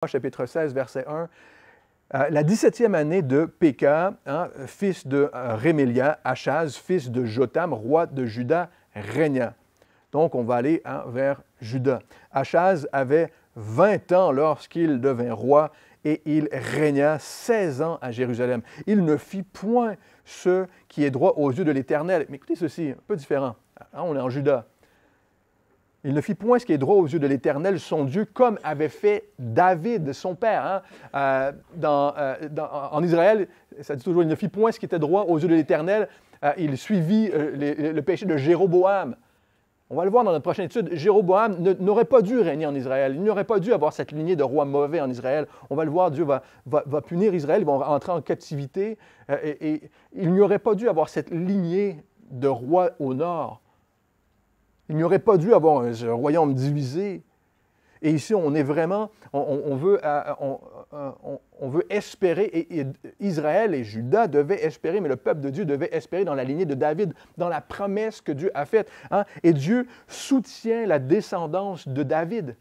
chapitre 16, verset 1. La 17e année de Péka, fils de Rémélia, Achaz, fils de Jotam, roi de Juda, régna. Donc, on va aller vers Juda. Achaz avait 20 ans lorsqu'il devint roi et il régna 16 ans à Jérusalem. Il ne fit point ce qui est droit aux yeux de l'Éternel. Mais écoutez ceci, un peu différent. On est en Juda. Il ne fit point ce qui est droit aux yeux de l'Éternel, son Dieu, comme avait fait David, son père. En Israël, ça dit toujours, il ne fit point ce qui était droit aux yeux de l'Éternel. Il suivit le péché de Jéroboam. On va le voir dans notre prochaine étude. Jéroboam n'aurait pas dû régner en Israël. Il n'aurait pas dû avoir cette lignée de rois mauvais en Israël. On va le voir, Dieu va punir Israël, ils vont entrer en captivité. Et il n'aurait pas dû avoir cette lignée de rois au nord. Il n'aurait pas dû avoir un royaume divisé. Et ici, on est vraiment, on veut espérer, et Israël et Juda devaient espérer, mais le peuple de Dieu devait espérer dans la lignée de David, dans la promesse que Dieu a faite. Et Dieu soutient la descendance de David,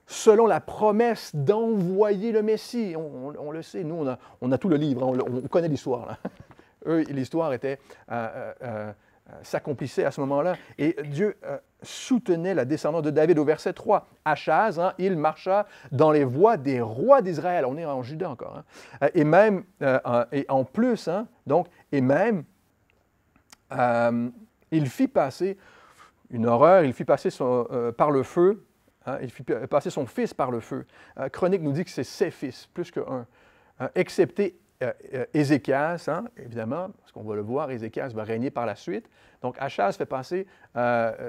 selon la promesse d'envoyer le Messie. On le sait, nous, on a tout le livre, on connaît l'histoire. Eux, l'histoire était... s'accomplissait à ce moment-là. Et Dieu soutenait la descendance de David. Au verset 3, Achaz, il marcha dans les voies des rois d'Israël. On est en Juda encore. Et même, et en plus, il fit passer une horreur, il fit passer par le feu, il fit passer son fils par le feu. Chronique nous dit que c'est ses fils, plus qu'un, excepté Ézéchias, évidemment, parce qu'on va le voir, Ézéchias va régner par la suite. Donc, Achaz fait passer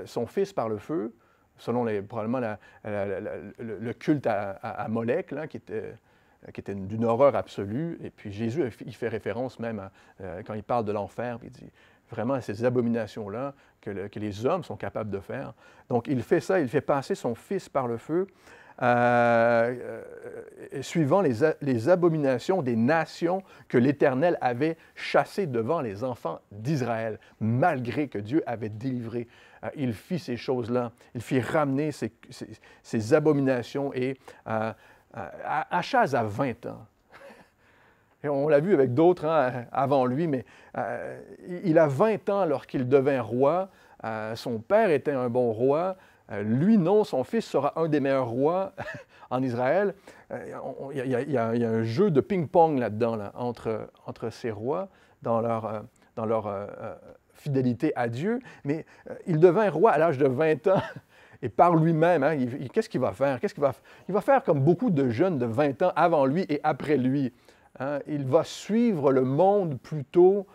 son fils par le feu, selon probablement le culte à Molech, qui était d'une horreur absolue. Et puis Jésus, il fait référence même, quand il parle de l'enfer, il dit vraiment à ces abominations-là que les hommes sont capables de faire. Donc, il fait ça, il fait passer son fils par le feu, suivant les abominations des nations que l'Éternel avait chassées devant les enfants d'Israël, malgré que Dieu avait délivré. Il fit ces choses-là. Il fit ramener ces abominations. Et Achaz a 20 ans. Et on l'a vu avec d'autres avant lui, mais il a 20 ans lorsqu'il devint roi. Son père était un bon roi. Lui, non, son fils sera un des meilleurs rois en Israël. Il y a un jeu de ping-pong là-dedans, entre ces rois, dans leur fidélité à Dieu. Mais il devint roi à l'âge de 20 ans. Et par lui-même, qu'est-ce qu'il va faire? Il va faire comme beaucoup de jeunes de 20 ans avant lui et après lui. Il va suivre le monde plutôt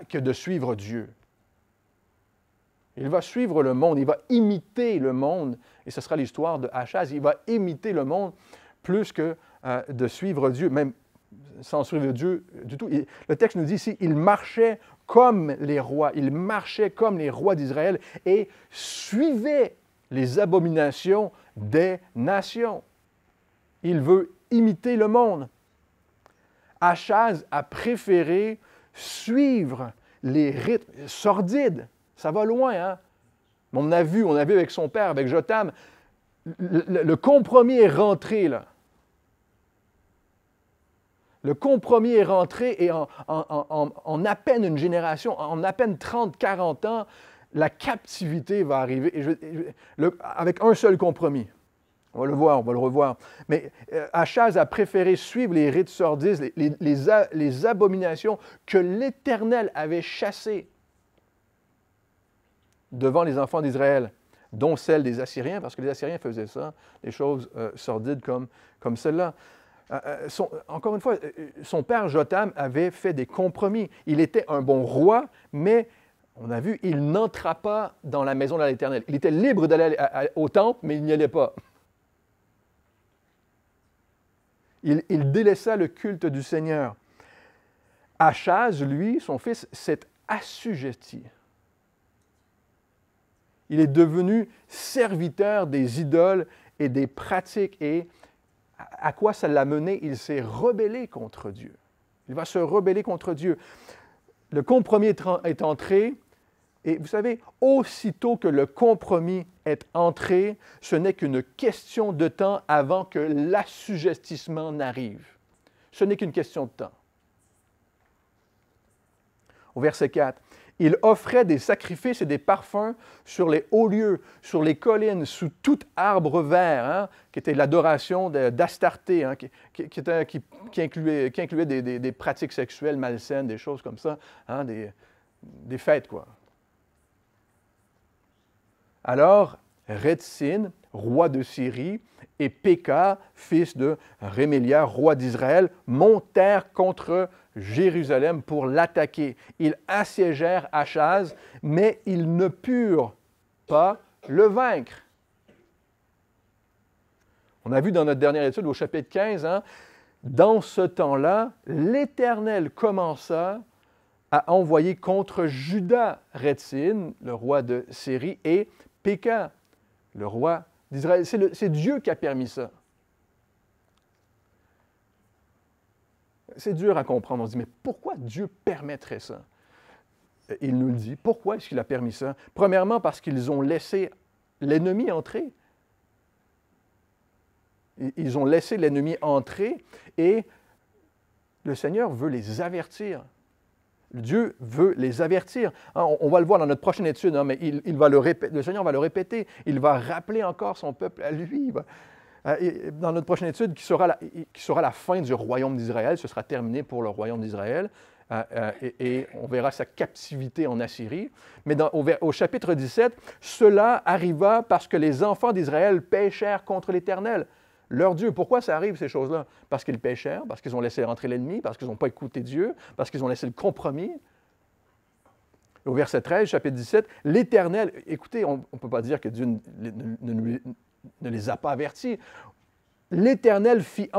que de suivre Dieu. Il va suivre le monde, il va imiter le monde, et ce sera l'histoire de Achaz. Il va imiter le monde plus que de suivre Dieu, même sans suivre Dieu du tout. Le texte nous dit ici, il marchait comme les rois, il marchait comme les rois d'Israël et suivait les abominations des nations. Il veut imiter le monde. Achaz a préféré suivre les rites sordides. Ça va loin, Mais on a vu avec son père, avec Jotam, le compromis est rentré, là. Le compromis est rentré et en à peine une génération, en à peine 30, 40 ans, la captivité va arriver avec un seul compromis. On va le voir, on va le revoir. Mais Achaz a préféré suivre les rites sordides, les abominations que l'Éternel avait chassées devant les enfants d'Israël, dont celles des Assyriens, parce que les Assyriens faisaient ça, des choses sordides comme celle-là. Encore une fois, son père Jotam avait fait des compromis. Il était un bon roi, mais on a vu, il n'entra pas dans la maison de l'Éternel. Il était libre d'aller au temple, mais il n'y allait pas. Il délaissa le culte du Seigneur. Achaz, lui, son fils, s'est assujetti. Il est devenu serviteur des idoles et des pratiques. Et à quoi ça l'a mené? Il s'est rebellé contre Dieu. Il va se rebeller contre Dieu. Le compromis est entré. Et vous savez, aussitôt que le compromis est entré, ce n'est qu'une question de temps avant que l'assujettissement n'arrive. Ce n'est qu'une question de temps. Au verset 4, « Il offrait des sacrifices et des parfums sur les hauts lieux, sur les collines, sous tout arbre vert, hein, qui était l'adoration d'Astarté, hein, qui incluait des pratiques sexuelles malsaines, des choses comme ça, hein, des fêtes, quoi. Alors, Rétsin, roi de Syrie, et Péka, fils de Rémélia, roi d'Israël, montèrent contre Jérusalem pour l'attaquer. Ils assiégèrent Achaz, mais ils ne purent pas le vaincre. On a vu dans notre dernière étude au chapitre 15, hein, dans ce temps-là, l'Éternel commença à envoyer contre Juda Rétsin, le roi de Syrie, et Péka, le roi d'Israël. C'est Dieu qui a permis ça. C'est dur à comprendre. On se dit, mais pourquoi Dieu permettrait ça? Il nous le dit. Pourquoi est-ce qu'il a permis ça? Premièrement, parce qu'ils ont laissé l'ennemi entrer. Ils ont laissé l'ennemi entrer et le Seigneur veut les avertir. Dieu veut les avertir. On va le voir dans notre prochaine étude, hein, mais le Seigneur va le répéter. Il va rappeler encore son peuple à lui. Dans notre prochaine étude, qui sera la fin du royaume d'Israël, ce sera terminé pour le royaume d'Israël, et on verra sa captivité en Assyrie. Mais au chapitre 17, cela arriva parce que les enfants d'Israël péchèrent contre l'Éternel, leur Dieu. Pourquoi ça arrive, ces choses-là? Parce qu'ils péchèrent, parce qu'ils ont laissé rentrer l'ennemi, parce qu'ils n'ont pas écouté Dieu, parce qu'ils ont laissé le compromis. Au verset 13, chapitre 17, l'Éternel, écoutez, on ne peut pas dire que Dieu ne les a pas avertis. L'Éternel fit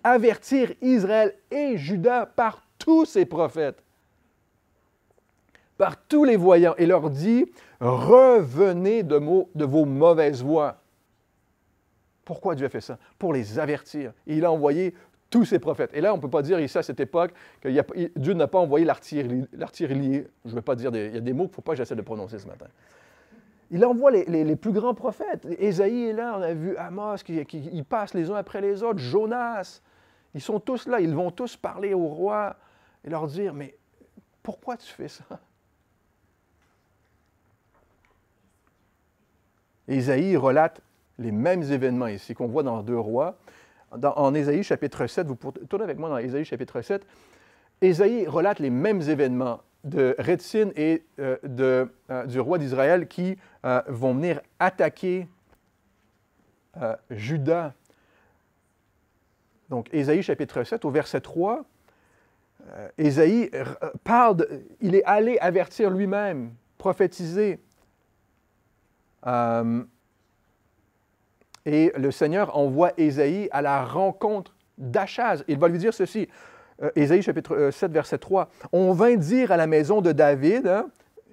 avertir Israël et Juda par tous ses prophètes, par tous les voyants, et leur dit, revenez de vos mauvaises voies. Pourquoi Dieu a fait ça? Pour les avertir. Et il a envoyé tous ses prophètes. Et là, on ne peut pas dire ici, à cette époque, que Dieu n'a pas envoyé l'artillerie. Je ne veux pas dire, il y a des mots qu'il ne faut pas que j'essaie de prononcer ce matin. Il envoie les plus grands prophètes. Ésaïe est là, on a vu Amos, ils passent les uns après les autres, Jonas. Ils sont tous là, ils vont tous parler au roi et leur dire, mais pourquoi tu fais ça? Ésaïe relate les mêmes événements ici qu'on voit dans 2 Rois. En Ésaïe chapitre 7, vous pouvez tourner avec moi dans Ésaïe chapitre 7, Ésaïe relate les mêmes événements de Rétsin et du roi d'Israël qui vont venir attaquer Juda. Donc, Ésaïe chapitre 7, au verset 3, Ésaïe il est allé avertir lui-même, prophétiser. Et le Seigneur envoie Ésaïe à la rencontre d'Achaz. Il va lui dire ceci, Ésaïe chapitre 7, verset 3, « On vint dire à la maison de David, hein,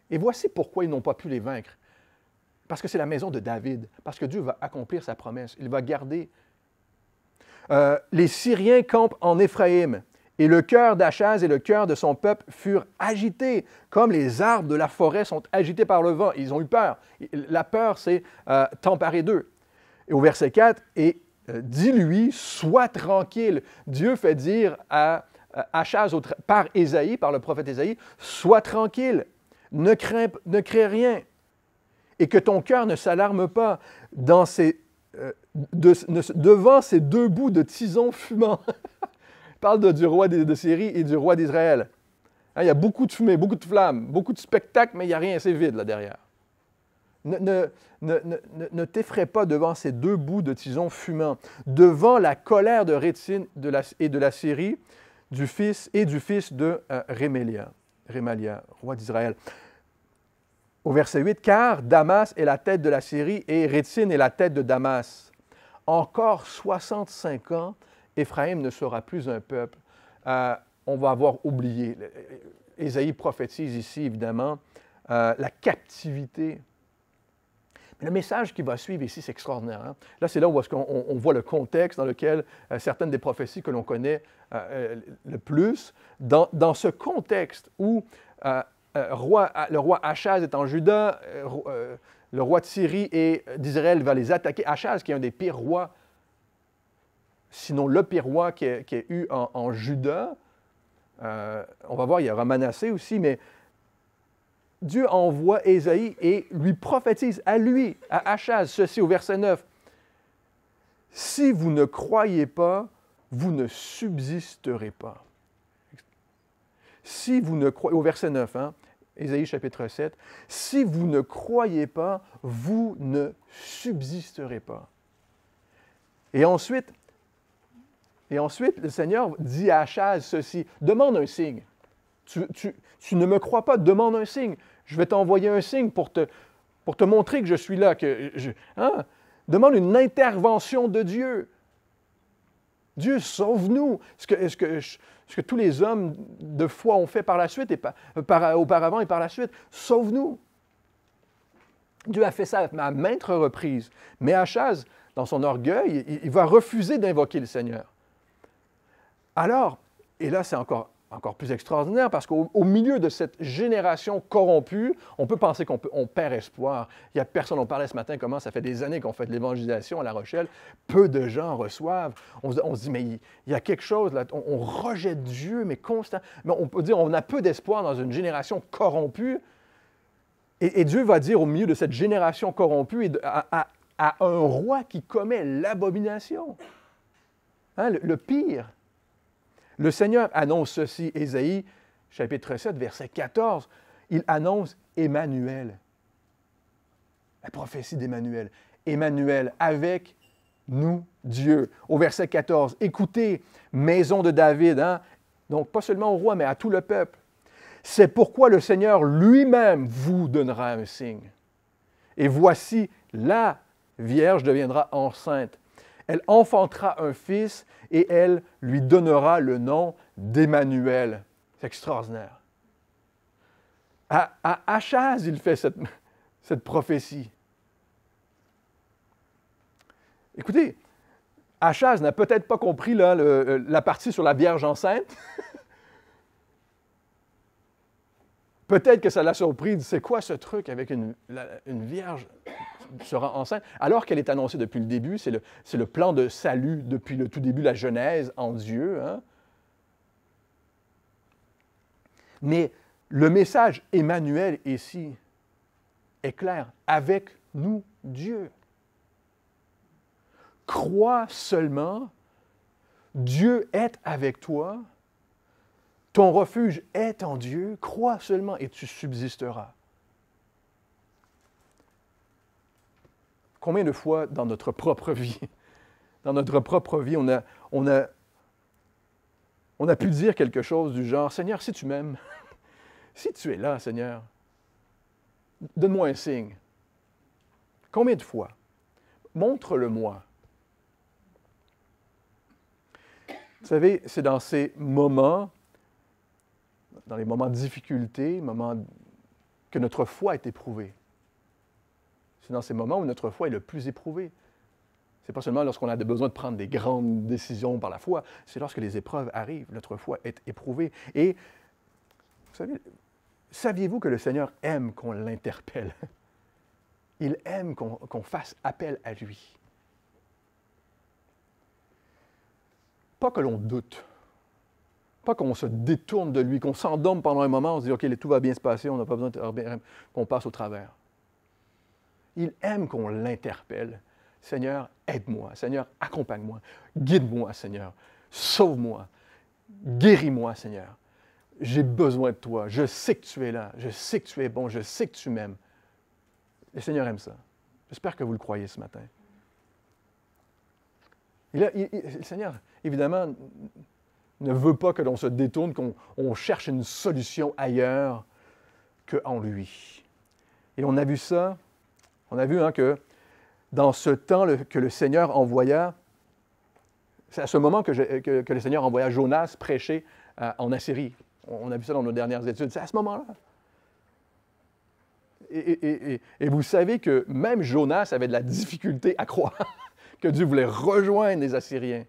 et voici pourquoi ils n'ont pas pu les vaincre. Parce que c'est la maison de David, parce que Dieu va accomplir sa promesse, il va garder. Les Syriens campent en Éphraïm, et le cœur d'Achaz et le cœur de son peuple furent agités, comme les arbres de la forêt sont agités par le vent. » Ils ont eu peur. La peur, c'est t'emparer d'eux. Et au verset 4, « Et dis-lui, sois tranquille. » Dieu fait dire à Achaz par Ésaïe, par le prophète Ésaïe, « Sois tranquille, ne crains rien, et que ton cœur ne s'alarme pas devant ces 2 bouts de tison fumant. » Il parle du roi de Syrie et du roi d'Israël. Hein, il y a beaucoup de fumée, beaucoup de flammes, beaucoup de spectacles, mais il n'y a rien, c'est vide là derrière. Ne t'effraie pas devant ces 2 bouts de tison fumant, devant la colère de Rétsin et de la Syrie, du fils de Rémalia, roi d'Israël. Au verset 8, « Car Damas est la tête de la Syrie et Rétsin est la tête de Damas. Encore 65 ans, Éphraïm ne sera plus un peuple. » On va avoir oublié. Ésaïe prophétise ici, évidemment, la captivité. Mais le message qui va suivre ici, c'est extraordinaire. Hein? Là, c'est là où on voit le contexte dans lequel certaines des prophéties que l'on connaît le plus, dans ce contexte où le roi Achaz est en Juda, le roi de Syrie et d'Israël va les attaquer. Achaz, qui est un des pires rois, sinon le pire roi qu'il y a eu en Juda. On va voir, il y aura Manassé aussi, mais Dieu envoie Ésaïe et lui prophétise à lui, à Achaz, ceci au verset 9. « Si vous ne croyez pas, vous ne subsisterez pas. » Si vous ne croyez, au verset 9, Ésaïe chapitre 7, « Si vous ne croyez pas, vous ne subsisterez pas. » Et ensuite, le Seigneur dit à Achaz ceci, « Demande un signe. Tu ne me crois pas, demande un signe. Je vais t'envoyer un signe pour te montrer que je suis là. Demande une intervention de Dieu. Dieu, sauve-nous. Ce que tous les hommes de foi ont fait par la suite, auparavant et par la suite. Sauve-nous. Dieu a fait ça à maintes reprises. Mais Achaz, dans son orgueil, il va refuser d'invoquer le Seigneur. Alors, et là c'est encore plus extraordinaire parce qu'au milieu de cette génération corrompue, on peut penser qu'on perd espoir. Il n'y a personne, on parlait ce matin comment ça fait des années qu'on fait de l'évangélisation à La Rochelle, peu de gens reçoivent. On se dit, mais il y a quelque chose là, on rejette Dieu, mais constant. Mais on peut dire, on a peu d'espoir dans une génération corrompue. Et Dieu va dire au milieu de cette génération corrompue à un roi qui commet l'abomination, le pire. Le Seigneur annonce ceci, Ésaïe, chapitre 7, verset 14. Il annonce Emmanuel. La prophétie d'Emmanuel. Emmanuel, avec nous, Dieu. Au verset 14, écoutez, maison de David, donc pas seulement au roi, mais à tout le peuple. C'est pourquoi le Seigneur lui-même vous donnera un signe. Et voici, la Vierge deviendra enceinte. Elle enfantera un fils et elle lui donnera le nom d'Emmanuel. C'est extraordinaire. À Achaz, il fait cette prophétie. Écoutez, Achaz n'a peut-être pas compris la partie sur la Vierge enceinte. Peut-être que ça l'a surpris. Il dit, c'est quoi ce truc avec une Vierge sera enceinte, alors qu'elle est annoncée depuis le début, c'est le plan de salut depuis le tout début, la Genèse en Dieu. Mais le message Emmanuel ici est clair, avec nous Dieu. Crois seulement, Dieu est avec toi, ton refuge est en Dieu, crois seulement et tu subsisteras. Combien de fois dans notre propre vie, on a pu dire quelque chose du genre, « Seigneur, si tu m'aimes, si tu es là, Seigneur, donne-moi un signe. » Combien de fois? Montre-le-moi. Vous savez, c'est dans ces moments, dans les moments de difficulté, que notre foi est éprouvée. C'est dans ces moments où notre foi est le plus éprouvée. Ce n'est pas seulement lorsqu'on a besoin de prendre des grandes décisions par la foi, c'est lorsque les épreuves arrivent, notre foi est éprouvée. Et, vous savez, saviez-vous que le Seigneur aime qu'on l'interpelle? Il aime qu'on fasse appel à lui. Pas que l'on doute, pas qu'on se détourne de lui, qu'on s'endorme pendant un moment, on se dit « OK, tout va bien se passer, on n'a pas besoin qu'on passe au travers. » Il aime qu'on l'interpelle. « Seigneur, aide-moi. Seigneur, accompagne-moi. Guide-moi, Seigneur. Sauve-moi. Guéris-moi, Seigneur. J'ai besoin de toi. Je sais que tu es là. Je sais que tu es bon. Je sais que tu m'aimes. » Le Seigneur aime ça. J'espère que vous le croyez ce matin. Le Seigneur, évidemment, ne veut pas que l'on se détourne, qu'on cherche une solution ailleurs qu'en lui. Et on a vu ça, on a vu que dans ce temps que le Seigneur envoya, c'est à ce moment que le Seigneur envoya Jonas prêcher en Assyrie. On a vu ça dans nos dernières études. C'est à ce moment-là. Et vous savez que même Jonas avait de la difficulté à croire que Dieu voulait rejoindre les Assyriens.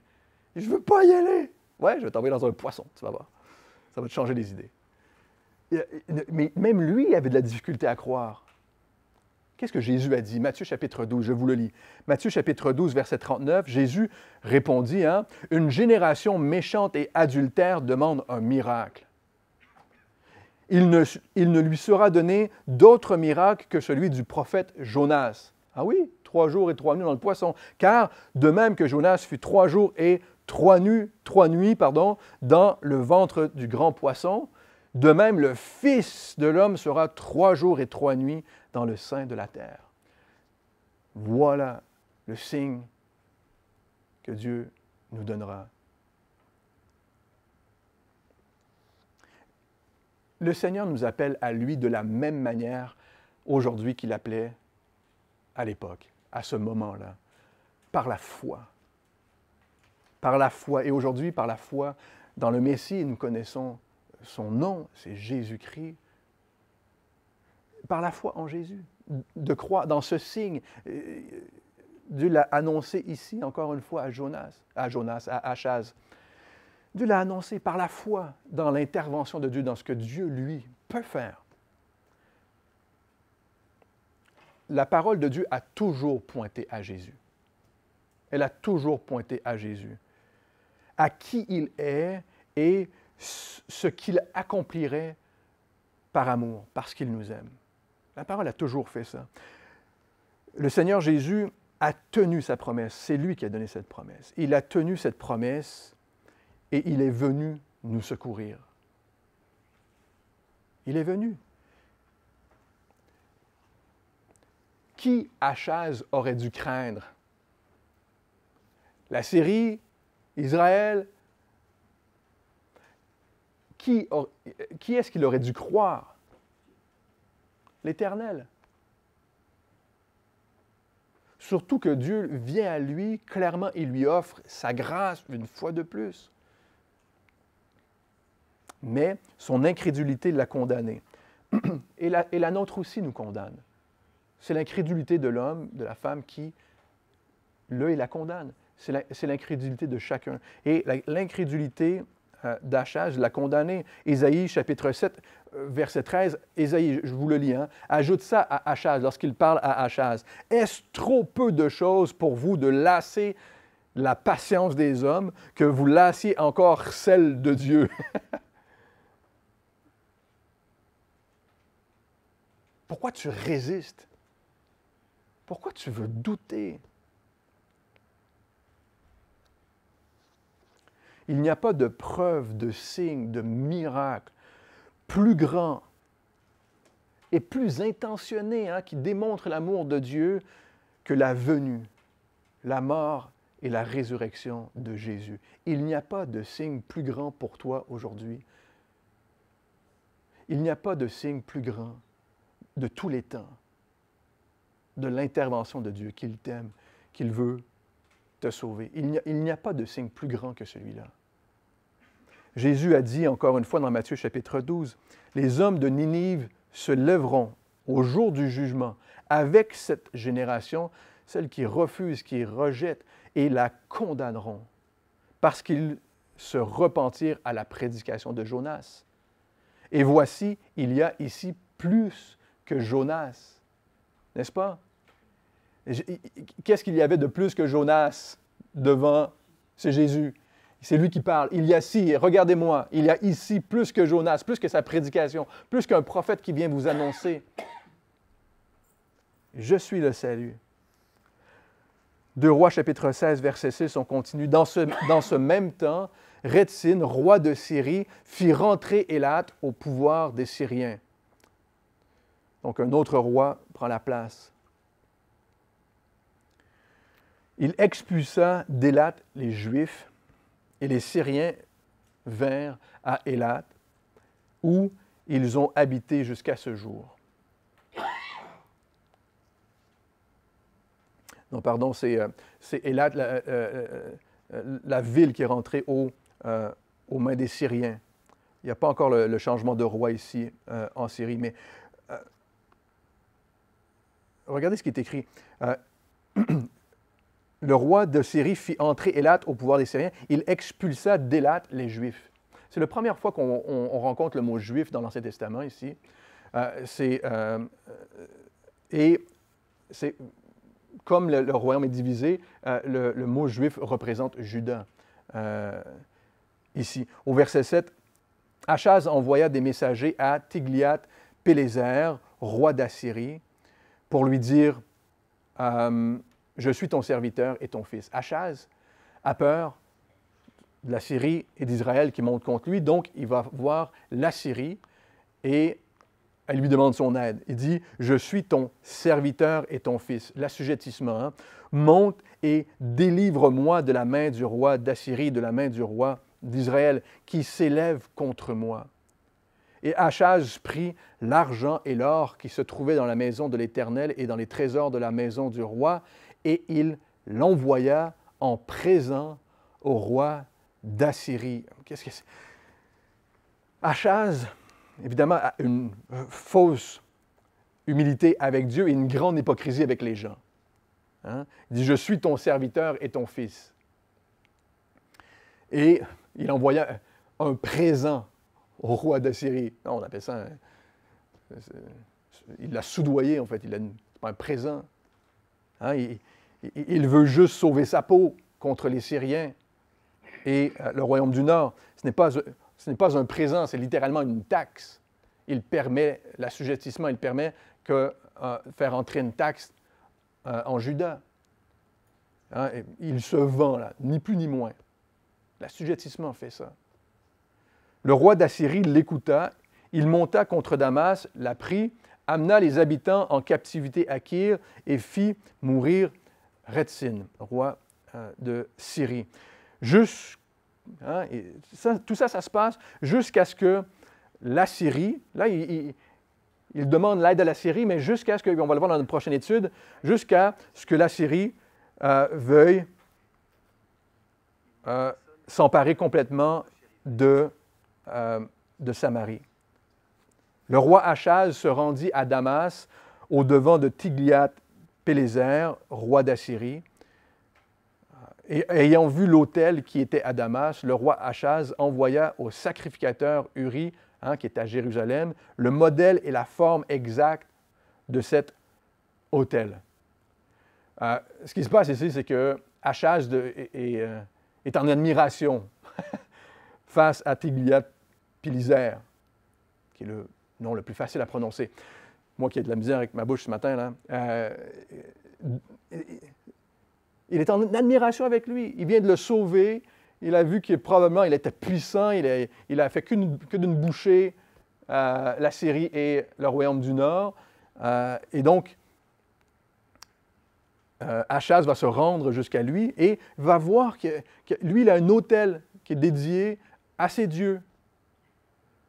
Je ne veux pas y aller. Ouais, je vais t'envoyer dans un poisson, tu vas voir. Ça va te changer les idées. Mais même lui avait de la difficulté à croire. Qu'est-ce que Jésus a dit? Matthieu chapitre 12, je vous le lis. Matthieu chapitre 12, verset 39, Jésus répondit, hein, « Une génération méchante et adultère demande un miracle. Il ne lui sera donné d'autre miracle que celui du prophète Jonas. » Ah oui, 3 jours et 3 nuits dans le poisson. Car de même que Jonas fut 3 jours et 3 nuits, dans le ventre du grand poisson, de même le Fils de l'homme sera 3 jours et 3 nuits dans le sein de la terre. Voilà le signe que Dieu nous donnera. Le Seigneur nous appelle à lui de la même manière aujourd'hui qu'il appelait à l'époque, à ce moment-là, par la foi. Par la foi. Et aujourd'hui, par la foi dans le Messie, nous connaissons son nom, c'est Jésus-Christ. Par la foi en Jésus, de croire dans ce signe. Dieu l'a annoncé ici, encore une fois, à Achaz. Dieu l'a annoncé par la foi dans l'intervention de Dieu, dans ce que Dieu, lui, peut faire. La parole de Dieu a toujours pointé à Jésus. Elle a toujours pointé à Jésus, à qui il est et ce qu'il accomplirait par amour, parce qu'il nous aime. La parole a toujours fait ça. Le Seigneur Jésus a tenu sa promesse. C'est lui qui a donné cette promesse. Il a tenu cette promesse et il est venu nous secourir. Il est venu. Qui Achaz aurait dû craindre? La Syrie, Israël? Qui est-ce qu'il aurait dû croire? L'Éternel. Surtout que Dieu vient à lui, clairement, il lui offre sa grâce une fois de plus. Mais son incrédulité l'a condamné. Et la nôtre aussi nous condamne. C'est l'incrédulité de l'homme, de la femme qui, là, il la condamne. C'est l'incrédulité de chacun. Et l'incrédulité d'Achaz l'a condamné. Ésaïe, chapitre 7, verset 13, Ésaïe, je vous le lis, hein, ajoute ça à Achaz, lorsqu'il parle à Achaz. « Est-ce trop peu de choses pour vous de lasser la patience des hommes que vous lassiez encore celle de Dieu? » Pourquoi tu résistes? Pourquoi tu veux douter? Il n'y a pas de preuve, de signe, de miracle plus grand et plus intentionné qui démontre l'amour de Dieu que la venue, la mort et la résurrection de Jésus. Il n'y a pas de signe plus grand pour toi aujourd'hui. Il n'y a pas de signe plus grand de tous les temps de l'intervention de Dieu, qu'il t'aime, qu'il veut te sauver. Il n'y a pas de signe plus grand que celui-là. Jésus a dit, encore une fois dans Matthieu chapitre 12, « Les hommes de Ninive se lèveront au jour du jugement avec cette génération, celle qui refuse, qui rejette, et la condamneront, parce qu'ils se repentirent à la prédication de Jonas. Et voici, il y a ici plus que Jonas. » N'est-ce pas? Qu'est-ce qu'il y avait de plus que Jonas devant? C'est Jésus. C'est lui qui parle. Il y a ici, regardez-moi, il y a ici plus que Jonas, plus que sa prédication, plus qu'un prophète qui vient vous annoncer. Je suis le salut. 2 Rois, chapitre 16, verset 6, on continue. Dans ce même temps, Rétsine, roi de Syrie, fit rentrer Élat au pouvoir des Syriens. Donc, un autre roi prend la place. Il expulsa d'Élat les Juifs et les Syriens vinrent à Élat, où ils ont habité jusqu'à ce jour. Non, pardon, c'est Élat, la ville qui est rentrée aux mains des Syriens. Il n'y a pas encore le changement de roi ici en Syrie, mais regardez ce qui est écrit. Le roi de Syrie fit entrer Élat au pouvoir des Syriens. Il expulsa d'Élat les Juifs. C'est la première fois qu'on rencontre le mot juif dans l'Ancien Testament ici. Et c'est comme le royaume est divisé, le mot juif représente Juda ici. Au verset 7, Achaz envoya des messagers à Tiglath-Pileser, roi d'Assyrie, pour lui dire je suis ton serviteur et ton fils. Achaz a peur de la Syrie et d'Israël qui montent contre lui, donc il va voir l'Assyrie et elle lui demande son aide. Il dit je suis ton serviteur et ton fils. L'assujettissement, hein? Monte et délivre-moi de la main du roi d'Assyrie, de la main du roi d'Israël qui s'élève contre moi. Et Achaz prit l'argent et l'or qui se trouvaient dans la maison de l'Éternel et dans les trésors de la maison du roi, et il l'envoya en présent au roi d'Assyrie. Qu'est-ce que c'est? Achaz, évidemment, a une fausse humilité avec Dieu et une grande hypocrisie avec les gens. Hein? Il dit « Je suis ton serviteur et ton fils ». Et il envoya un présent au roi d'Assyrie. Non, on appelle ça il l'a soudoyé, en fait. C'est pas un présent. Hein? Il veut juste sauver sa peau contre les Syriens et le royaume du Nord. Ce n'est pas un présent, c'est littéralement une taxe. Il permet l'assujettissement, il permet faire entrer une taxe en Juda. Hein? Il se vend, là, ni plus ni moins. L'assujettissement fait ça. Le roi d'Assyrie l'écouta, il monta contre Damas, la prit, amena les habitants en captivité à Kir et fit mourir Retsin, roi de Syrie. Tout ça se passe jusqu'à ce que l'Assyrie, là, il demande l'aide à l'Assyrie, mais jusqu'à ce que, on va le voir dans une prochaine étude, jusqu'à ce que l'Assyrie veuille s'emparer complètement de Samarie. Le roi Achaz se rendit à Damas, au devant de Tiglath-Pileser, roi d'Assyrie. Et ayant vu l'autel qui était à Damas, le roi Achaz envoya au sacrificateur Uri, qui est à Jérusalem, le modèle et la forme exacte de cet autel. Ce qui se passe ici, c'est que Achaz est en admiration face à Tiglath-Pileser, qui est le nom le plus facile à prononcer. Moi qui ai de la misère avec ma bouche ce matin, là, il est en admiration avec lui. Il vient de le sauver. Il a vu qu'il probablement il était puissant. Il a fait que d'une bouchée la Syrie et le royaume du Nord. Et donc, Achaz va se rendre jusqu'à lui et va voir que lui, il a un autel qui est dédié à ses dieux.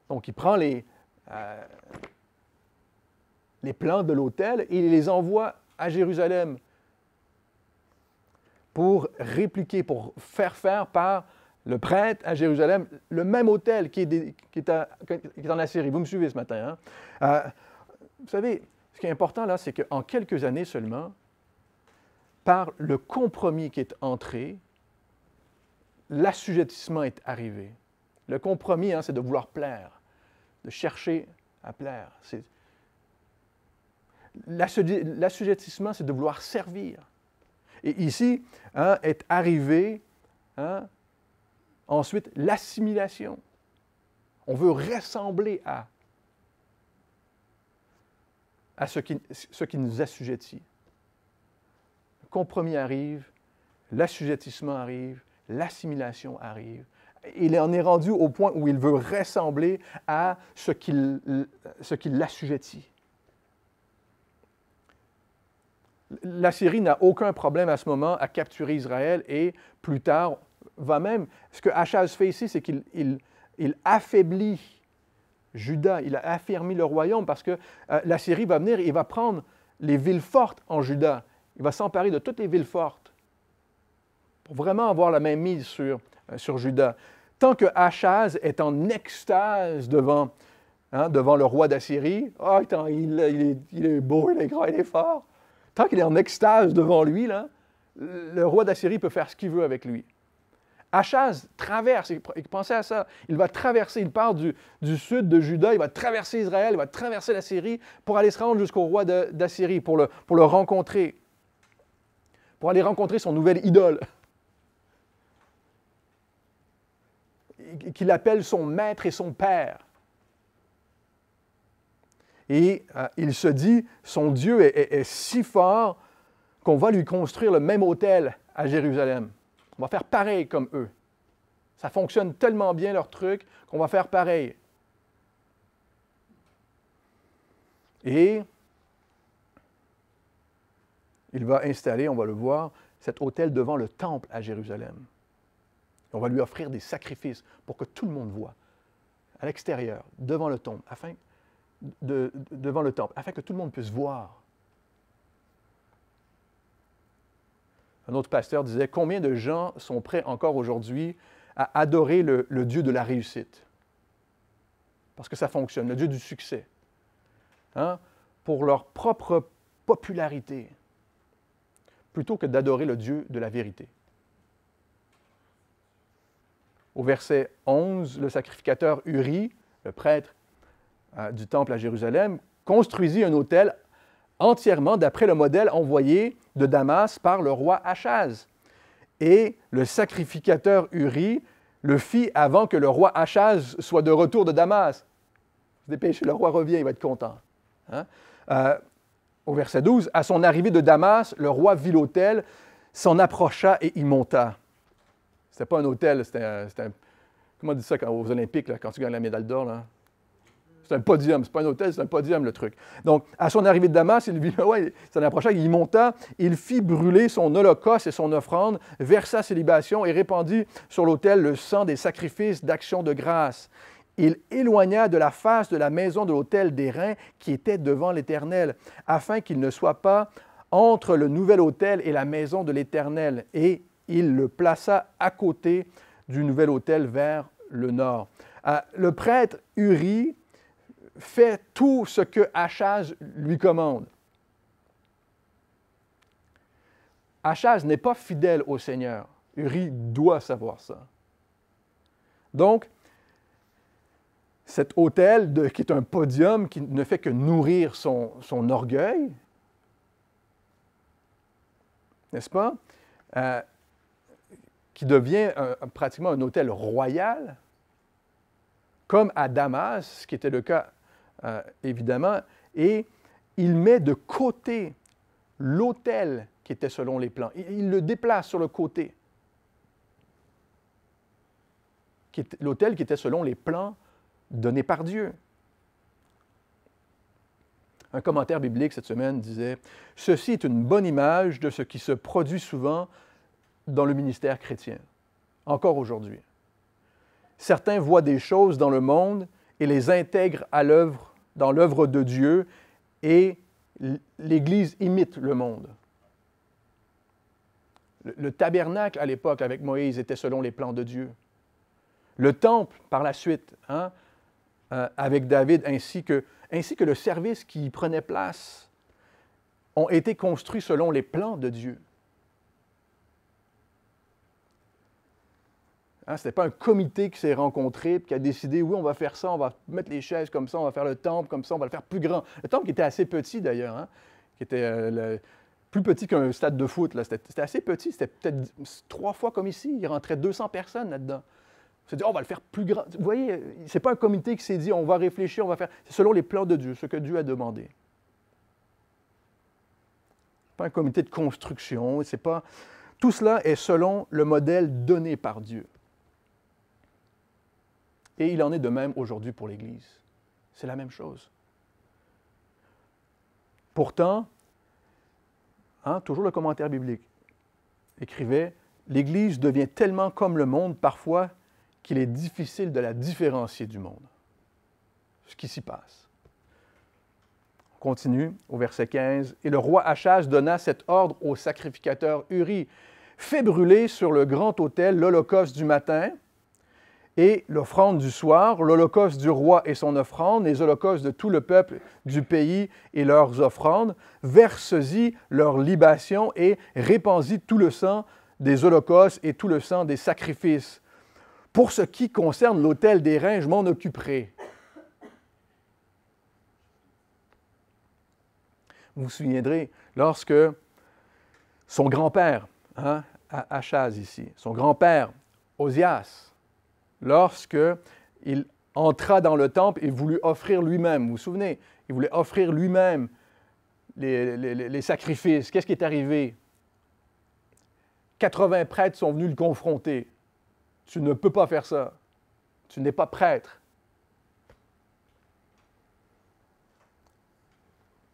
Donc, il prend les plans de l'autel et il les envoie à Jérusalem pour répliquer, pour faire par le prêtre à Jérusalem le même autel qui est en Assyrie. Vous me suivez ce matin, hein? Vous savez, ce qui est important là, c'est qu'en quelques années seulement, par le compromis qui est entré, l'assujettissement est arrivé. Le compromis, hein, c'est de vouloir plaire, de chercher à plaire. L'assujettissement, c'est de vouloir servir. Et ici, hein, est arrivé, hein, ensuite, l'assimilation. On veut ressembler à ce qui nous assujettit. Le compromis arrive, l'assujettissement arrive, l'assimilation arrive. Il en est rendu au point où il veut ressembler à ce qui l'assujettit. L'Assyrie n'a aucun problème à ce moment à capturer Israël et plus tard va même... Ce que Achaz fait ici, c'est qu'il affaiblit Juda, il a affermi le royaume parce que l'Assyrie va venir et il va prendre les villes fortes en Juda. Il va s'emparer de toutes les villes fortes pour vraiment avoir la même mise sur Juda. Tant que Achaz est en extase devant le roi d'Assyrie, il est beau, il est grand, il est fort. Tant qu'il est en extase devant lui, là, le roi d'Assyrie peut faire ce qu'il veut avec lui. Achaz traverse, pensez à ça, il va traverser, il part du sud de Juda, il va traverser Israël, il va traverser la Syrie pour aller se rendre jusqu'au roi d'Assyrie, pour le rencontrer, pour aller rencontrer son nouvel idole, qu'il appelle son maître et son père. Et il se dit, son Dieu est si fort qu'on va lui construire le même autel à Jérusalem. On va faire pareil comme eux. Ça fonctionne tellement bien leur truc qu'on va faire pareil. Et il va installer, on va le voir, cet autel devant le temple à Jérusalem. On va lui offrir des sacrifices pour que tout le monde voit, à l'extérieur, devant le temple, afin que tout le monde puisse voir. Un autre pasteur disait, combien de gens sont prêts encore aujourd'hui à adorer le Dieu de la réussite? Parce que ça fonctionne, le Dieu du succès. Hein? Pour leur propre popularité, plutôt que d'adorer le Dieu de la vérité. Au verset 11, le sacrificateur Uri, le prêtre du temple à Jérusalem, construisit un autel entièrement d'après le modèle envoyé de Damas par le roi Achaz. Et le sacrificateur Uri le fit avant que le roi Achaz soit de retour de Damas. Dépêchez, le roi revient, il va être content. Hein? Au verset 12, à son arrivée de Damas, le roi vit l'autel, s'en approcha et y monta. Ce n'était pas un autel, c'était un... Comment on dit ça aux Olympiques, là, quand tu gagnes la médaille d'or? Là? C'est un podium, ce n'est pas un hôtel, c'est un podium, le truc. Donc, à son arrivée de Damas, il s'en approcha, il monta, il fit brûler son holocauste et son offrande, versa ses libations et répandit sur l'autel le sang des sacrifices d'action de grâce. Il éloigna de la face de la maison de l'autel d'airain qui était devant l'Éternel, afin qu'il ne soit pas entre le nouvel autel et la maison de l'Éternel, et il le plaça à côté du nouvel autel vers le nord. Le prêtre Uri fait tout ce que Achaz lui commande. Achaz n'est pas fidèle au Seigneur. Uri doit savoir ça. Donc, cet autel qui est un podium qui ne fait que nourrir son orgueil, n'est-ce pas? Qui devient pratiquement un autel royal, comme à Damas, ce qui était le cas évidemment, et il met de côté l'autel qui était selon les plans. Il le déplace sur le côté. L'autel qui était selon les plans donnés par Dieu. Un commentaire biblique cette semaine disait « Ceci est une bonne image de ce qui se produit souvent dans le ministère chrétien, encore aujourd'hui. Certains voient des choses dans le monde et les intègrent dans l'œuvre de Dieu, et l'Église imite le monde. Le tabernacle à l'époque avec Moïse était selon les plans de Dieu. Le temple par la suite, avec David, ainsi que le service qui y prenait place, ont été construits selon les plans de Dieu. Ce n'était pas un comité qui s'est rencontré et qui a décidé, oui, on va faire ça, on va mettre les chaises comme ça, on va faire le temple comme ça, on va le faire plus grand. Le temple qui était assez petit d'ailleurs, qui était plus petit qu'un stade de foot. C'était assez petit, c'était peut-être 3 fois comme ici, il rentrait 200 personnes là-dedans. On s'est dit, on va le faire plus grand. Vous voyez, ce n'est pas un comité qui s'est dit, on va réfléchir, on va faire. C'est selon les plans de Dieu, ce que Dieu a demandé. Pas un comité de construction, c'est pas... Tout cela est selon le modèle donné par Dieu. Et il en est de même aujourd'hui pour l'Église. C'est la même chose. Pourtant, toujours le commentaire biblique écrivait, l'Église devient tellement comme le monde parfois qu'il est difficile de la différencier du monde. Ce qui s'y passe. On continue au verset 15. « Et le roi Achaz donna cet ordre au sacrificateur Uri. Fais brûler sur le grand autel l'holocauste du matin et l'offrande du soir, l'holocauste du roi et son offrande, les holocaustes de tout le peuple du pays et leurs offrandes, verse-y leurs libations et répandis tout le sang des holocaustes et tout le sang des sacrifices. Pour ce qui concerne l'autel des reins, je m'en occuperai. Vous vous souviendrez, lorsque son grand-père, Achaz ici, son grand-père, Osias, lorsqu'il entra dans le temple et voulut offrir lui-même, vous vous souvenez, il voulait offrir lui-même les sacrifices. Qu'est-ce qui est arrivé? 80 prêtres sont venus le confronter. Tu ne peux pas faire ça. Tu n'es pas prêtre.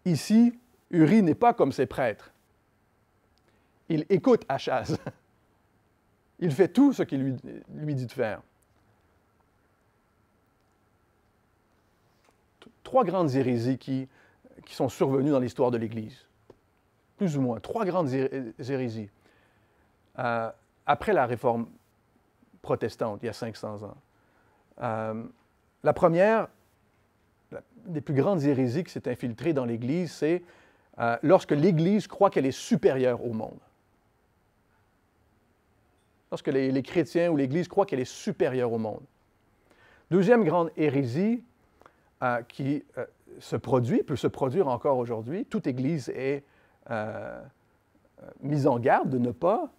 Ici, Uri n'est pas comme ces prêtres. Il écoute Achaz. Il fait tout ce qu'il lui dit de faire. 3 grandes hérésies qui sont survenues dans l'histoire de l'Église. Plus ou moins. 3 grandes hérésies. Après la Réforme protestante, il y a 500 ans. La première, des plus grandes hérésies qui s'est infiltrée dans l'Église, c'est lorsque l'Église croit qu'elle est supérieure au monde. Lorsque les chrétiens ou l'Église croient qu'elle est supérieure au monde. Deuxième grande hérésie qui peut se produire encore aujourd'hui, toute Église est mise en garde de ne pas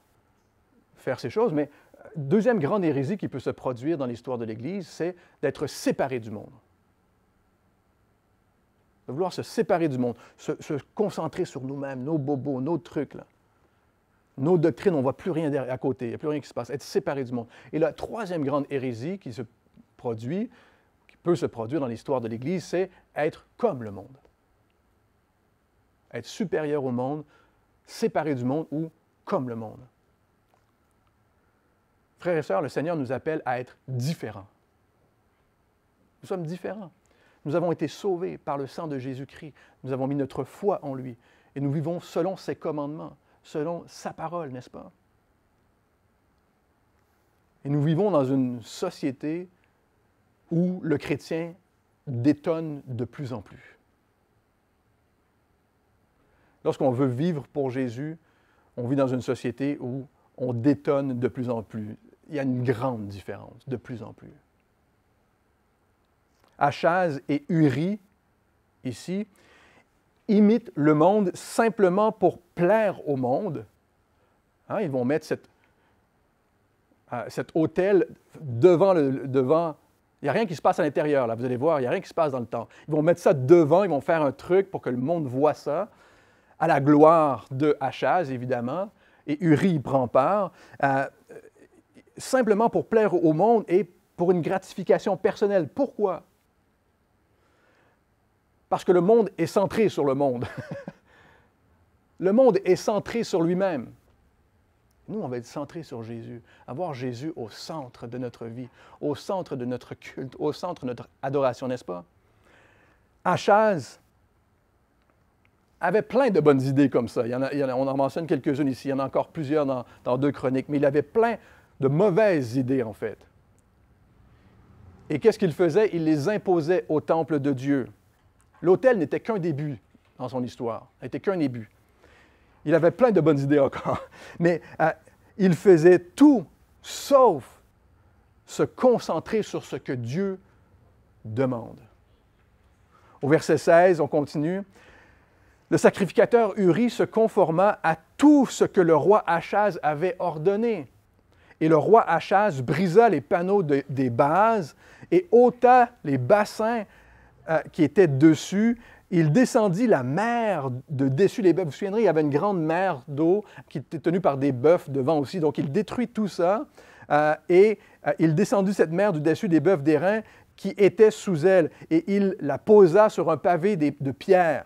faire ces choses, mais deuxième grande hérésie qui peut se produire dans l'histoire de l'Église, c'est d'être séparé du monde. De vouloir se séparer du monde, se concentrer sur nous-mêmes, nos bobos, nos trucs, là. Nos doctrines, on ne voit plus rien à côté, il n'y a plus rien qui se passe, être séparé du monde. Et la troisième grande hérésie qui peut se produire dans l'histoire de l'Église, c'est être comme le monde. Être supérieur au monde, séparé du monde ou comme le monde. Frères et sœurs, le Seigneur nous appelle à être différents. Nous sommes différents. Nous avons été sauvés par le sang de Jésus-Christ. Nous avons mis notre foi en lui. Et nous vivons selon ses commandements, selon sa parole, n'est-ce pas? Et nous vivons dans une société où le chrétien détonne de plus en plus. Lorsqu'on veut vivre pour Jésus, on vit dans une société où on détonne de plus en plus. Il y a une grande différence, de plus en plus. Achaz et Uri, ici, imitent le monde simplement pour plaire au monde. Ils vont mettre cet autel devant. Il n'y a rien qui se passe à l'intérieur, là, vous allez voir, il n'y a rien qui se passe dans le temple. Ils vont mettre ça devant, ils vont faire un truc pour que le monde voit ça, à la gloire de Achaz, évidemment, et Uri y prend part, simplement pour plaire au monde et pour une gratification personnelle. Pourquoi? Parce que le monde est centré sur le monde. Le monde est centré sur lui-même. Nous, on va être centré sur Jésus, avoir Jésus au centre de notre vie, au centre de notre culte, au centre de notre adoration, n'est-ce pas? Achaz avait plein de bonnes idées comme ça. On en mentionne quelques-unes ici, il y en a encore plusieurs dans 2 Chroniques, mais il avait plein de mauvaises idées, en fait. Et qu'est-ce qu'il faisait? Il les imposait au temple de Dieu. L'autel n'était qu'un début dans son histoire, n'était qu'un début. Il avait plein de bonnes idées encore, mais il faisait tout sauf se concentrer sur ce que Dieu demande. Au verset 16, on continue. Le sacrificateur Uri se conforma à tout ce que le roi Achaz avait ordonné. Et le roi Achaz brisa les panneaux des bases et ôta les bassins qui étaient dessus. Il descendit la mer de dessus les bœufs. Vous vous souviendrez, il y avait une grande mer d'eau qui était tenue par des bœufs devant aussi. Donc, il détruit tout ça et il descendit cette mer du dessus des bœufs d'airain qui était sous elle et il la posa sur un pavé de pierre.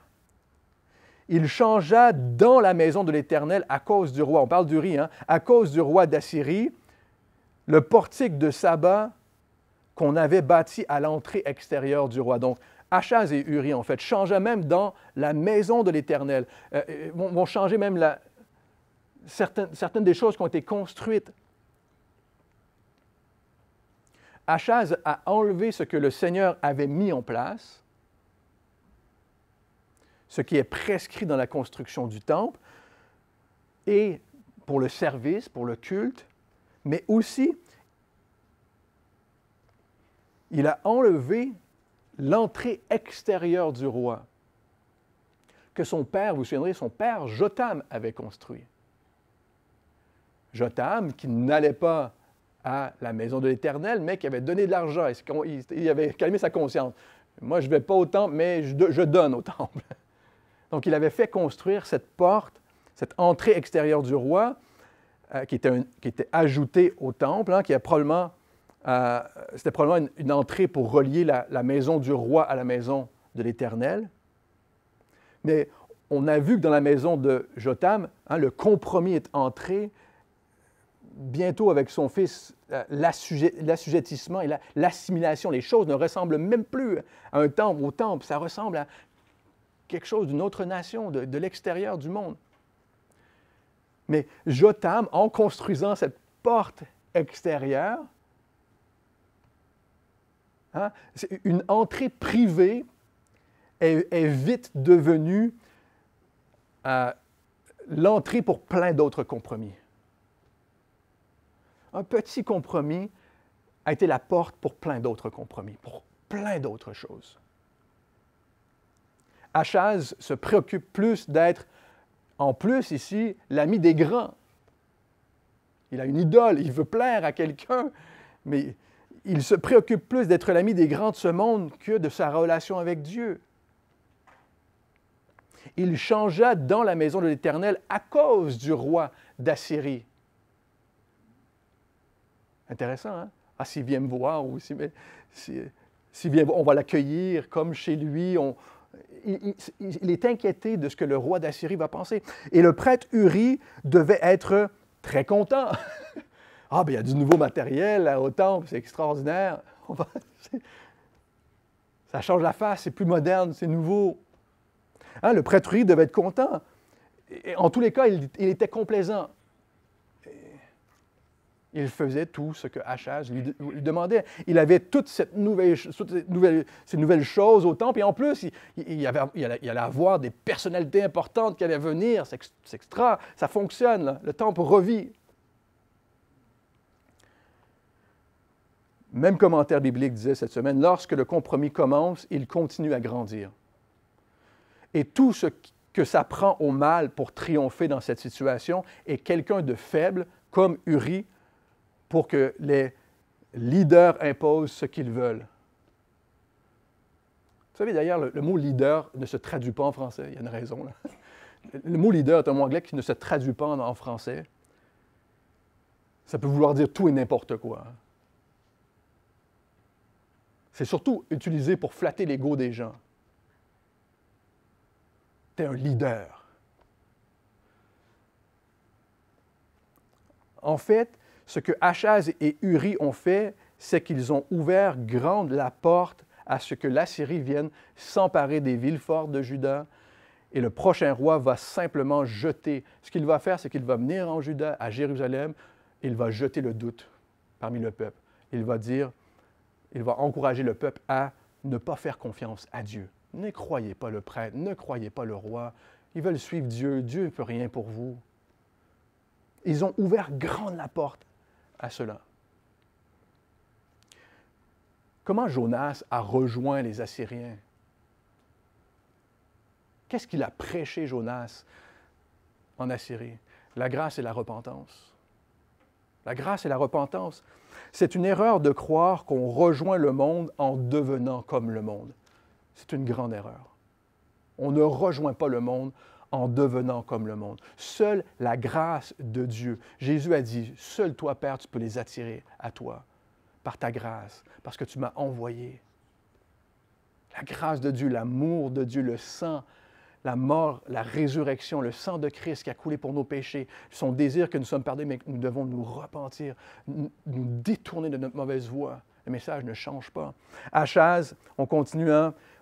Il changea dans la maison de l'Éternel à cause du roi, on parle d'Uri, à cause du roi d'Assyrie, le portique de Saba qu'on avait bâti à l'entrée extérieure du roi. Donc, Achaz et Uri, en fait, changeaient même dans la maison de l'Éternel, vont changer même certaines des choses qui ont été construites. Achaz a enlevé ce que le Seigneur avait mis en place, ce qui est prescrit dans la construction du temple, et pour le service, pour le culte, mais aussi, il a enlevé l'entrée extérieure du roi, que son père, vous vous souviendrez, son père Jotham avait construit. Jotham, qui n'allait pas à la maison de l'Éternel, mais qui avait donné de l'argent, il avait calmé sa conscience. Moi, je ne vais pas au temple, mais je donne au temple. Donc, il avait fait construire cette porte, cette entrée extérieure du roi, qui était ajoutée au temple, hein, qui a probablement, c'était probablement une entrée pour relier la maison du roi à la maison de l'Éternel. Mais on a vu que dans la maison de Jotham, hein, le compromis est entré bientôt avec son fils, l'assujettissement et l'assimilation. Les choses ne ressemblent même plus à un temple, au temple. Ça ressemble à quelque chose d'une autre nation, de l'extérieur du monde. Mais Jotham, en construisant cette porte extérieure, hein, une entrée privée est vite devenue l'entrée pour plein d'autres compromis. Un petit compromis a été la porte pour plein d'autres compromis, pour plein d'autres choses. Achaz se préoccupe plus d'être, en plus ici, l'ami des grands. Il a une idole, il veut plaire à quelqu'un, mais il se préoccupe plus d'être l'ami des grands de ce monde que de sa relation avec Dieu. Il changea dans la maison de l'Éternel à cause du roi d'Assyrie. Intéressant, hein? Ah, s'il vient me voir, ou s'il vient, on va l'accueillir comme chez lui. Il est inquiété de ce que le roi d'Assyrie va penser. Et le prêtre Uri devait être très content. Ah, bien, il y a du nouveau matériel au temple, c'est extraordinaire. Ça change la face, c'est plus moderne, c'est nouveau. Hein, le prêtre Uri devait être content. Et en tous les cas, il était complaisant. Il faisait tout ce que Achaz lui demandait. Il avait toutes ces nouvelles choses au temple, et en plus, il allait avoir des personnalités importantes qui allaient venir. C'est extra, ça fonctionne, là. Le temple revit. Même commentaire biblique disait cette semaine, lorsque le compromis commence, il continue à grandir. Et tout ce que ça prend au mal pour triompher dans cette situation est quelqu'un de faible, comme Uri, pour que les leaders imposent ce qu'ils veulent. Vous savez, d'ailleurs, le mot « leader » ne se traduit pas en français. Il y a une raison, là. Le mot « leader » est un mot anglais qui ne se traduit pas en français. Ça peut vouloir dire tout et n'importe quoi. C'est surtout utilisé pour flatter l'ego des gens. Tu es un leader. En fait, ce que Achaz et Uri ont fait, c'est qu'ils ont ouvert grande la porte à ce que l'Assyrie vienne s'emparer des villes fortes de Juda. Et le prochain roi va simplement jeter. Ce qu'il va faire, c'est qu'il va venir en Juda, à Jérusalem, et il va jeter le doute parmi le peuple. Il va encourager le peuple à ne pas faire confiance à Dieu. Ne croyez pas le prêtre, ne croyez pas le roi. Ils veulent suivre Dieu. Dieu ne peut rien pour vous. Ils ont ouvert grande la porte à cela. Comment Jonas a rejoint les Assyriens? Qu'est-ce qu'il a prêché, Jonas, en Assyrie? La grâce et la repentance. La grâce et la repentance. C'est une erreur de croire qu'on rejoint le monde en devenant comme le monde. C'est une grande erreur. On ne rejoint pas le monde en devenant comme le monde. Seule la grâce de Dieu. Jésus a dit, seul toi, Père, tu peux les attirer à toi, par ta grâce, parce que tu m'as envoyé. La grâce de Dieu, l'amour de Dieu, le sang, la mort, la résurrection, le sang de Christ qui a coulé pour nos péchés, son désir que nous sommes pardonnés, mais que nous devons nous repentir, nous détourner de notre mauvaise voie. Le message ne change pas. Achaz, on continue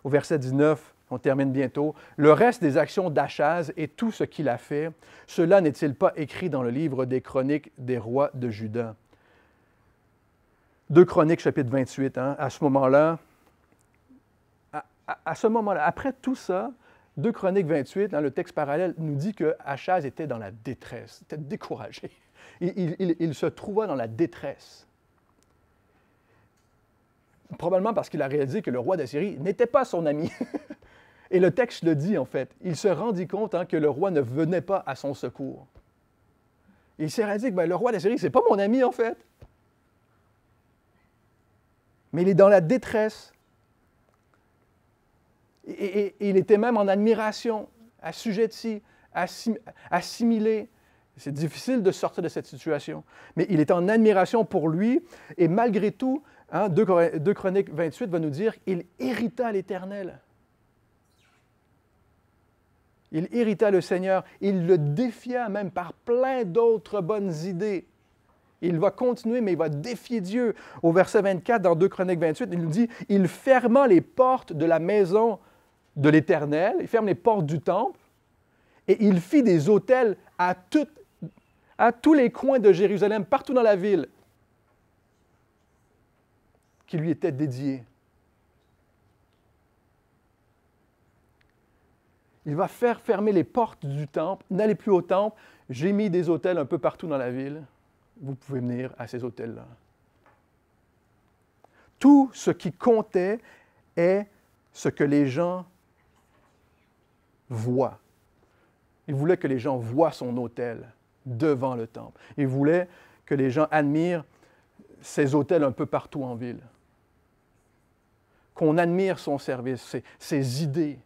au verset 19, on termine bientôt. Le reste des actions d'Achaz et tout ce qu'il a fait, cela n'est-il pas écrit dans le livre des Chroniques des rois de Juda? 2 Chroniques, chapitre 28, à ce moment-là, après tout ça, 2 Chroniques 28, dans le texte parallèle, nous dit que Achaz était dans la détresse, était découragé. Il se trouva dans la détresse. Probablement parce qu'il a réalisé que le roi d'Assyrie n'était pas son ami. Et le texte le dit, en fait. Il se rendit compte que le roi ne venait pas à son secours. Il s'est réalisé que le roi d'Assyrie, ce n'est pas mon ami, en fait. Mais il est dans la détresse. Et il était même en admiration, assujetti, assimilé. C'est difficile de sortir de cette situation. Mais il est en admiration pour lui. Et malgré tout, 2 Chroniques 28 va nous dire qu'il hérita l'Éternel. Il irrita le Seigneur. Il le défia même par plein d'autres bonnes idées. Il va continuer, mais il va défier Dieu. Au verset 24, dans 2 Chroniques 28, il nous dit « Il ferma les portes de la maison de l'Éternel, il ferme les portes du temple, et il fit des autels à tous les coins de Jérusalem, partout dans la ville, qui lui étaient dédiés. » Il va faire fermer les portes du temple. N'allez plus au temple. J'ai mis des autels un peu partout dans la ville. Vous pouvez venir à ces autels-là. Tout ce qui comptait est ce que les gens voient. Il voulait que les gens voient son autel devant le temple. Il voulait que les gens admirent ses autels un peu partout en ville. Qu'on admire son service, ses idées.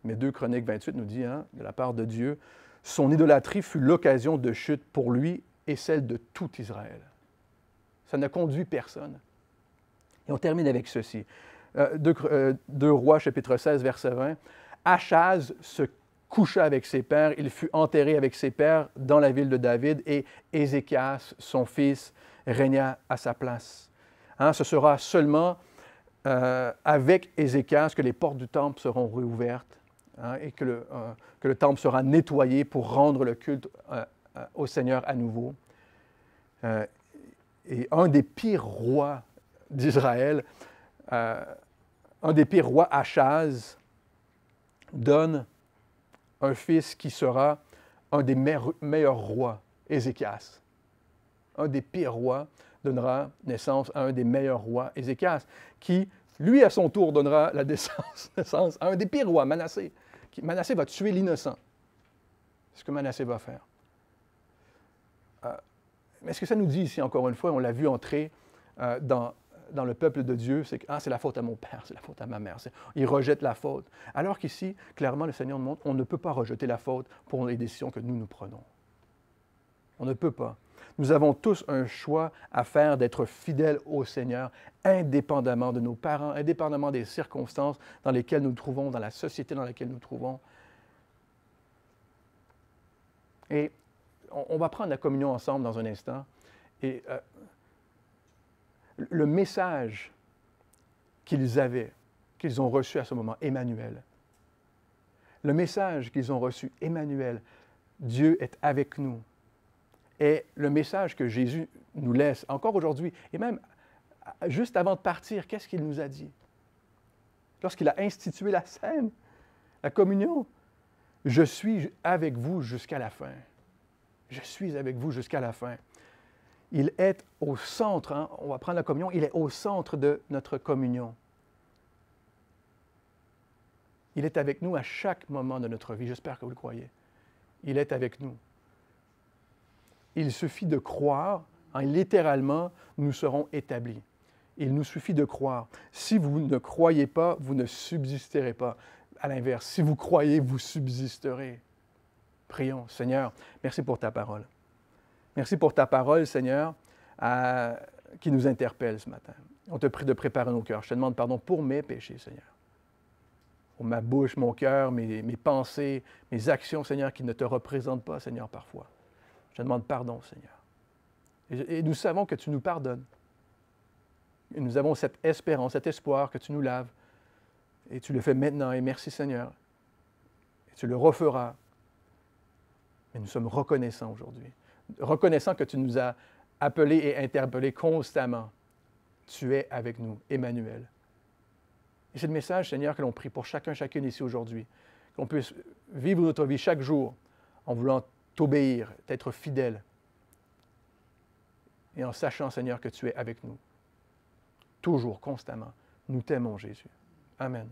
Mais 2 Chroniques 28 nous dit, de la part de Dieu, son idolâtrie fut l'occasion de chute pour lui et celle de tout Israël. Ça n'a conduit personne. Et on termine avec ceci. 2 Rois, chapitre 16, verset 20. Achaz se coucha avec ses pères, il fut enterré avec ses pères dans la ville de David, et Ézéchias, son fils, régna à sa place. Ce sera seulement avec Ézéchias que les portes du temple seront réouvertes. Et que le temple sera nettoyé pour rendre le culte au Seigneur à nouveau. Et un des pires rois d'Israël, un des pires rois, Achaz, donne un fils qui sera un des meilleurs rois, Ézéchias. Un des pires rois donnera naissance à un des meilleurs rois, Ézéchias, qui, lui, à son tour, donnera la naissance à un des pires rois, Manassé. Manassé va tuer l'innocent. C'est ce que Manassé va faire. Mais ce que ça nous dit ici, encore une fois, on l'a vu entrer dans le peuple de Dieu, c'est que c'est la faute à mon père, c'est la faute à ma mère. Il rejette la faute. Alors qu'ici, clairement, le Seigneur nous montre, on ne peut pas rejeter la faute pour les décisions que nous prenons. On ne peut pas. Nous avons tous un choix à faire d'être fidèles au Seigneur, indépendamment de nos parents, indépendamment des circonstances dans lesquelles nous nous trouvons, dans la société dans laquelle nous nous trouvons. Et on va prendre la communion ensemble dans un instant. Et le message qu'ils avaient, qu'ils ont reçu à ce moment, Emmanuel, le message qu'ils ont reçu, Emmanuel, Dieu est avec nous, est le message que Jésus nous laisse encore aujourd'hui. Et même juste avant de partir, qu'est-ce qu'il nous a dit? Lorsqu'il a institué la scène, la communion, « Je suis avec vous jusqu'à la fin. » Je suis avec vous jusqu'à la fin. Il est au centre, on va prendre la communion, il est au centre de notre communion. Il est avec nous à chaque moment de notre vie. J'espère que vous le croyez. Il est avec nous. Il suffit de croire, littéralement, nous serons établis. Il nous suffit de croire. Si vous ne croyez pas, vous ne subsisterez pas. À l'inverse, si vous croyez, vous subsisterez. Prions. Seigneur, merci pour ta parole. Merci pour ta parole, Seigneur, qui nous interpelle ce matin. On te prie de préparer nos cœurs. Je te demande pardon pour mes péchés, Seigneur. Pour ma bouche, mon cœur, mes pensées, mes actions, Seigneur, qui ne te représentent pas, Seigneur, parfois. Je te demande pardon, Seigneur. Et nous savons que tu nous pardonnes. Et nous avons cette espérance, cet espoir que tu nous laves. Et tu le fais maintenant. Et merci, Seigneur. Et tu le referas. Mais nous sommes reconnaissants aujourd'hui. Reconnaissants que tu nous as appelés et interpellés constamment. Tu es avec nous, Emmanuel. Et c'est le message, Seigneur, que l'on prie pour chacune ici aujourd'hui. Qu'on puisse vivre notre vie chaque jour en voulant t'obéir, t'être fidèle. Et en sachant, Seigneur, que tu es avec nous. Toujours, constamment. Nous t'aimons, Jésus. Amen.